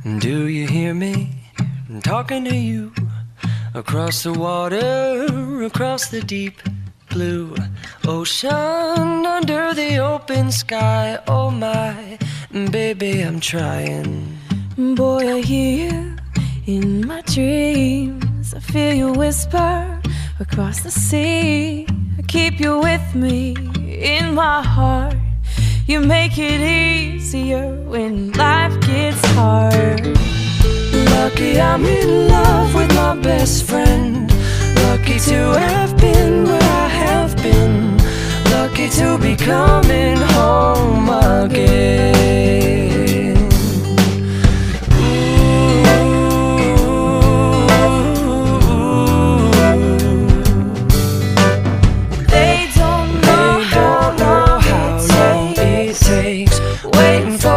Do you hear me? I'm talking to you across the water, across the deep blue ocean, under the open sky. Oh my, baby, I'm trying. Boy, I hear you in my dreams. I feel you whisper across the sea. I keep you with me in my heart. You make it easier when life gets hard. Lucky I'm in love with my best friend. Lucky to have been where I have been. Lucky to be coming home again. They don't know how long it takes Waiting for